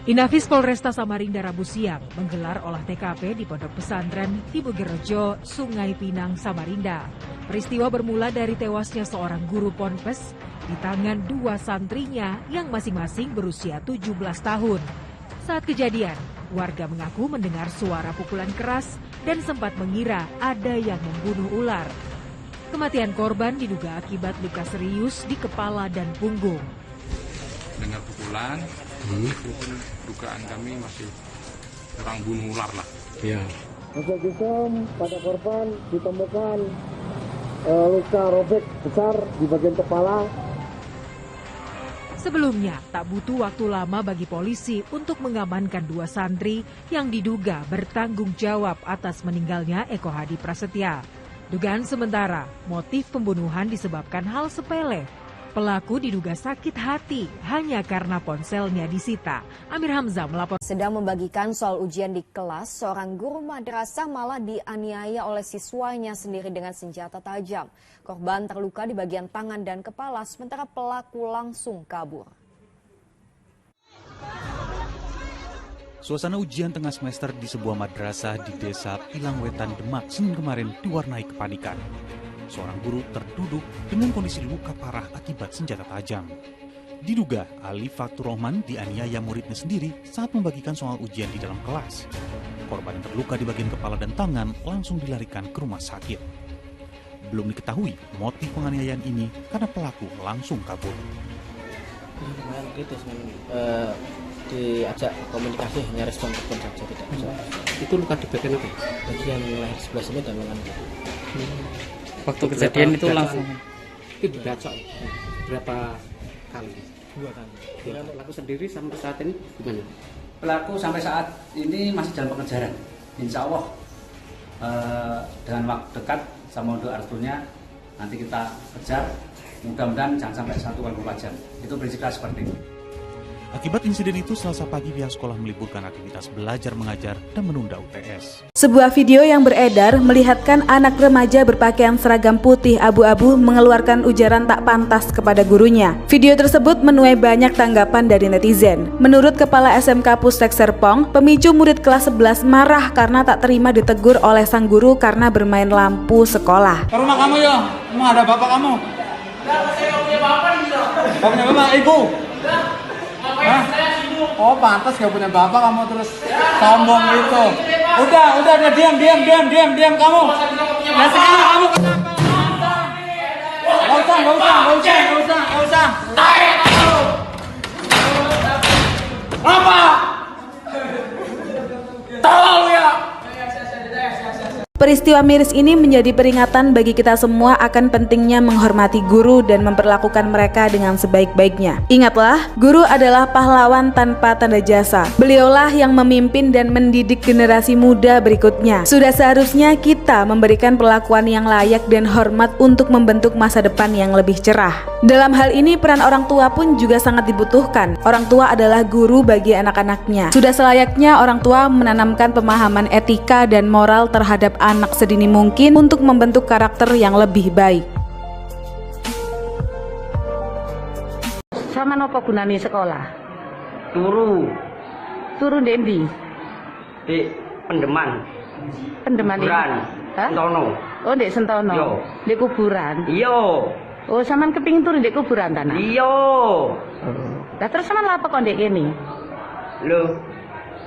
Inafis Polresta Samarinda Rabu siang menggelar olah TKP di Pondok Pesantren di Bugerejo, Sungai Pinang, Samarinda. Peristiwa bermula dari tewasnya seorang guru ponpes di tangan dua santrinya yang masing-masing berusia 17 tahun. Saat kejadian, warga mengaku mendengar suara pukulan keras dan sempat mengira ada yang membunuh ular. Kematian korban diduga akibat luka serius di kepala dan punggung. Dengar pukulan, itu pun dugaan kami masih kurang bunuh ular lah. Iya. Untuk visum pada korban ditemukan luka robek besar di bagian kepala. Sebelumnya, tak butuh waktu lama bagi polisi untuk mengamankan dua santri yang diduga bertanggung jawab atas meninggalnya Eko Hadi Prasetya. Dugaan sementara, motif pembunuhan disebabkan hal sepele. Pelaku diduga sakit hati hanya karena ponselnya disita. Amir Hamzah melapor. Sedang membagikan soal ujian di kelas, seorang guru madrasah malah dianiaya oleh siswanya sendiri dengan senjata tajam. Korban terluka di bagian tangan dan kepala, sementara pelaku langsung kabur. Suasana ujian tengah semester di sebuah madrasah di desa Pilangwetan, Demak, Senin kemarin diwarnai kepanikan. Seorang guru terduduk dengan kondisi luka parah akibat senjata tajam. Diduga Ali Fatur Rahman dianiaya muridnya sendiri saat membagikan soal ujian di dalam kelas. Korban yang terluka di bagian kepala dan tangan langsung dilarikan ke rumah sakit. Belum diketahui motif penganiayaan ini karena pelaku langsung kabur. Kemarin gitu diajak komunikasi hanya respon saja tidak bisa. Itu luka di bagian apa? Bagian leher sebelah sini dan lengan. Waktu kejadian itu langsung itu bacok berapa kali? 2 kali. Ya, pelaku sendiri sampai saat ini gimana? Pelaku sampai saat ini masih dalam pengejaran. Insya Allah dengan waktu dekat sama untuk artinya nanti kita kejar. Mudah-mudahan jangan sampai 1x24 jam. Itu prinsipnya seperti itu. Akibat insiden itu, Selasa pagi pihak sekolah meliburkan aktivitas belajar mengajar dan menunda UTS. Sebuah video yang beredar melihatkan anak remaja berpakaian seragam putih abu-abu mengeluarkan ujaran tak pantas kepada gurunya. Video tersebut menuai banyak tanggapan dari netizen. Menurut Kepala SMK Pustek Serpong, pemicu murid kelas 11 marah karena tak terima ditegur oleh sang guru karena bermain lampu sekolah. Ke rumah kamu ya, emang ada bapak kamu? Saya punya bapak gitu. Bapaknya bapak, ibu? Hah? Oh pantas gak punya bapak kamu terus sombong gitu. Udah diam kamu. Ya sekarang kamu Gak usah. Apa? Tolong ya. Peristiwa miris ini menjadi peringatan bagi kita semua akan pentingnya menghormati guru dan memperlakukan mereka dengan sebaik-baiknya. Ingatlah, guru adalah pahlawan tanpa tanda jasa. Beliaulah yang memimpin dan mendidik generasi muda berikutnya. Sudah seharusnya kita memberikan perlakuan yang layak dan hormat untuk membentuk masa depan yang lebih cerah. Dalam hal ini peran orang tua pun juga sangat dibutuhkan. Orang tua adalah guru bagi anak-anaknya. Sudah selayaknya orang tua menanamkan pemahaman etika dan moral terhadap anak sedini mungkin untuk membentuk karakter yang lebih baik. Sama nopo gunane sekolah? Turu dendi? Di Pendeman. Pendeman di? Sentono. Oh di Sentono? Yo. Di kuburan? Iya. Oh sampean kepingin turu di kuburan tanah? Iya. Lah terus sampean apa kok ndek kene? Loh,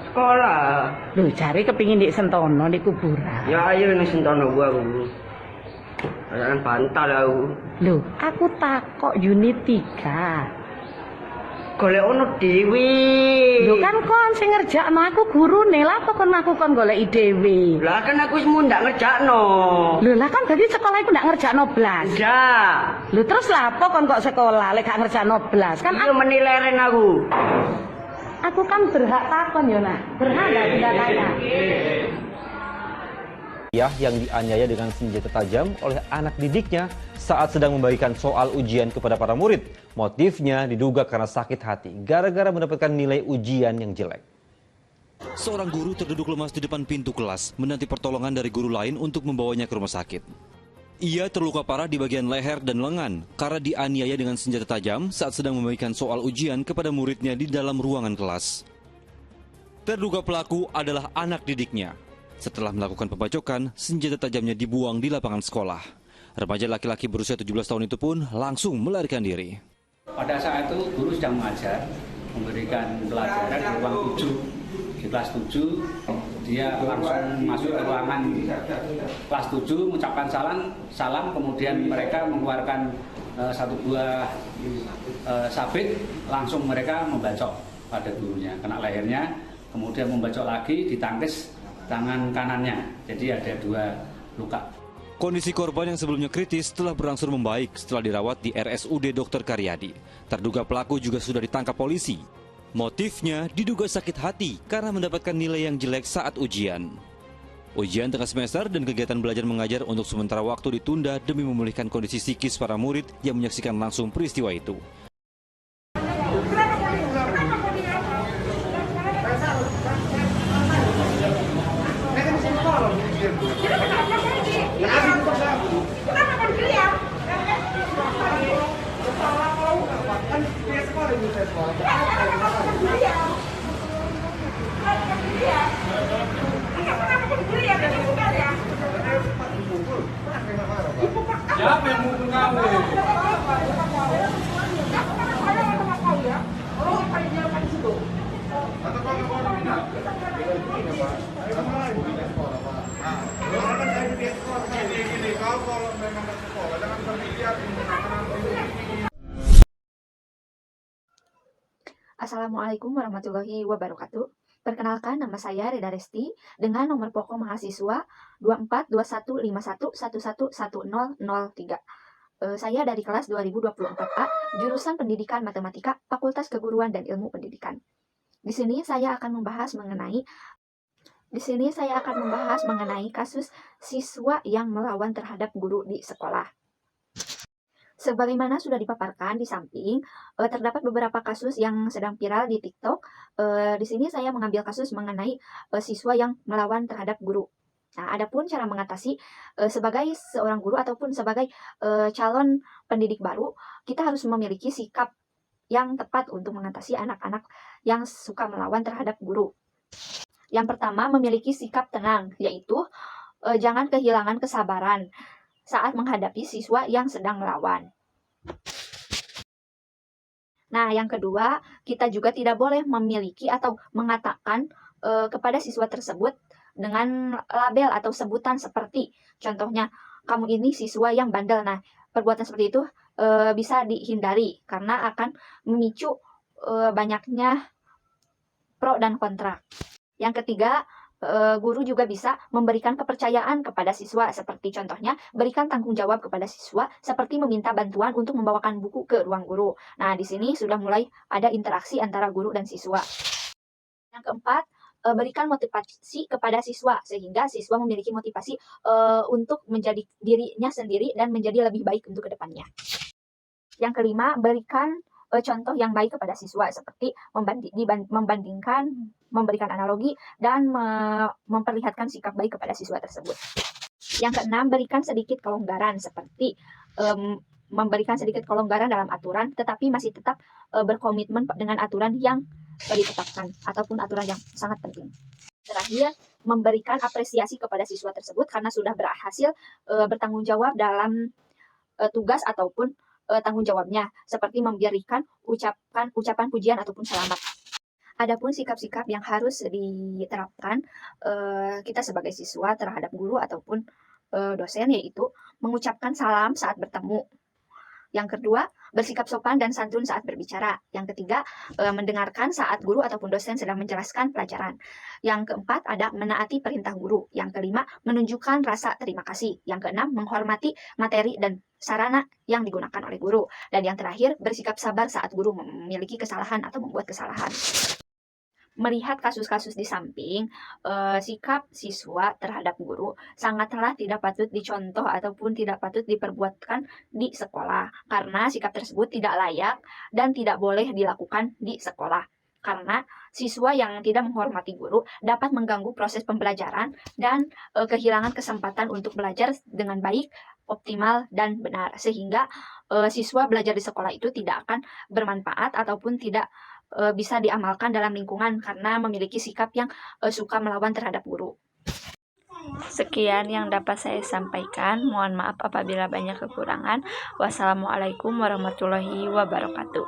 sekolah. Loh cari kepingin di Sentono di kuburan. Ya ayo ning Sentono gua aku. Jangan bantal aku. Loh, aku takok unit 3. Golek ono dhewe. Lho kan kon sing ngerjakno aku gurune, lha apa kon aku kon goleki dhewe? Lah kan aku wis mundak ngerjakno. Lho lah kan dadi sekolah iku ndak ngerjakno blas. Ndak. Lho terus lha apa kon kok sekolah lek gak ngerjakno blas? Kan aku menileren aku. Aku kan berhak takon yo nak. Berhak gak tidak tanya. Yang dianiaya dengan senjata tajam oleh anak didiknya saat sedang membagikan soal ujian kepada para murid. Motifnya diduga karena sakit hati gara-gara mendapatkan nilai ujian yang jelek. Seorang guru terduduk lemas di depan pintu kelas menanti pertolongan dari guru lain untuk membawanya ke rumah sakit. Ia terluka parah di bagian leher dan lengan karena dianiaya dengan senjata tajam saat sedang membagikan soal ujian kepada muridnya di dalam ruangan kelas. Terduga pelaku adalah anak didiknya. Setelah melakukan pembacokan, senjata tajamnya dibuang di lapangan sekolah. Remaja laki-laki berusia 17 tahun itu pun langsung melarikan diri. Pada saat itu guru sedang mengajar, memberikan pelajaran di ruang 7, di kelas 7. Dia langsung masuk ke ruangan kelas 7, mengucapkan salam, kemudian mereka mengeluarkan satu buah sabit, langsung mereka membacok pada gurunya, kena lehernya, kemudian membacok lagi, ditangkis tangan kanannya, jadi ada 2 luka. Kondisi korban yang sebelumnya kritis telah berangsur membaik setelah dirawat di RSUD Dr. Karyadi. Terduga pelaku juga sudah ditangkap polisi. Motifnya diduga sakit hati karena mendapatkan nilai yang jelek saat ujian. Ujian tengah semester dan kegiatan belajar mengajar untuk sementara waktu ditunda demi memulihkan kondisi psikis para murid yang menyaksikan langsung peristiwa itu. Siapa yang mukul kamu? Assalamualaikum warahmatullahi wabarakatuh. Perkenalkan, nama saya Reda Resti dengan nomor pokok mahasiswa 242151111003. Saya dari kelas 2024A, jurusan Pendidikan Matematika, Fakultas Keguruan dan Ilmu Pendidikan. Di sini saya akan membahas mengenai kasus siswa yang melawan terhadap guru di sekolah. Sebagaimana sudah dipaparkan di samping, terdapat beberapa kasus yang sedang viral di TikTok. Di sini saya mengambil kasus mengenai siswa yang melawan terhadap guru. Nah, adapun cara mengatasi sebagai seorang guru ataupun sebagai calon pendidik baru, kita harus memiliki sikap yang tepat untuk mengatasi anak-anak yang suka melawan terhadap guru. Yang pertama, memiliki sikap tenang, yaitu jangan kehilangan kesabaran saat menghadapi siswa yang sedang melawan. Nah, yang kedua, kita juga tidak boleh memiliki atau mengatakan kepada siswa tersebut dengan label atau sebutan seperti, contohnya, kamu ini siswa yang bandel. Nah, perbuatan seperti itu bisa dihindari karena akan memicu banyaknya pro dan kontra. Yang ketiga, guru juga bisa memberikan kepercayaan kepada siswa, seperti contohnya berikan tanggung jawab kepada siswa seperti meminta bantuan untuk membawakan buku ke ruang guru. Nah, di sini sudah mulai ada interaksi antara guru dan siswa. Yang keempat, berikan motivasi kepada siswa sehingga siswa memiliki motivasi untuk menjadi dirinya sendiri dan menjadi lebih baik untuk kedepannya. Yang kelima, berikan contoh yang baik kepada siswa seperti membandingkan, memberikan analogi, dan memperlihatkan sikap baik kepada siswa tersebut. Yang keenam, berikan sedikit kelonggaran seperti memberikan sedikit kelonggaran dalam aturan, tetapi masih tetap berkomitmen dengan aturan yang ditetapkan ataupun aturan yang sangat penting. Terakhir, memberikan apresiasi kepada siswa tersebut karena sudah berhasil bertanggung jawab dalam tugas ataupun tanggung jawabnya, seperti memberikan ucapan pujian ataupun selamat. Adapun sikap-sikap yang harus diterapkan kita sebagai siswa terhadap guru ataupun dosen, yaitu mengucapkan salam saat bertemu. Yang kedua, bersikap sopan dan santun saat berbicara. Yang ketiga, mendengarkan saat guru ataupun dosen sedang menjelaskan pelajaran. Yang keempat, ada menaati perintah guru. Yang kelima, menunjukkan rasa terima kasih. Yang keenam, menghormati materi dan sarana yang digunakan oleh guru. Dan yang terakhir, bersikap sabar saat guru memiliki kesalahan atau membuat kesalahan. Melihat kasus-kasus di samping, sikap siswa terhadap guru sangatlah tidak patut dicontoh ataupun tidak patut diperbuatkan di sekolah, karena sikap tersebut tidak layak dan tidak boleh dilakukan di sekolah. Karena siswa yang tidak menghormati guru dapat mengganggu proses pembelajaran dan kehilangan kesempatan untuk belajar dengan baik, optimal, dan benar. Sehingga siswa belajar di sekolah itu tidak akan bermanfaat ataupun tidak bisa diamalkan dalam lingkungan karena memiliki sikap yang suka melawan terhadap guru. Sekian yang dapat saya sampaikan. Mohon maaf apabila banyak kekurangan. Wassalamualaikum warahmatullahi wabarakatuh.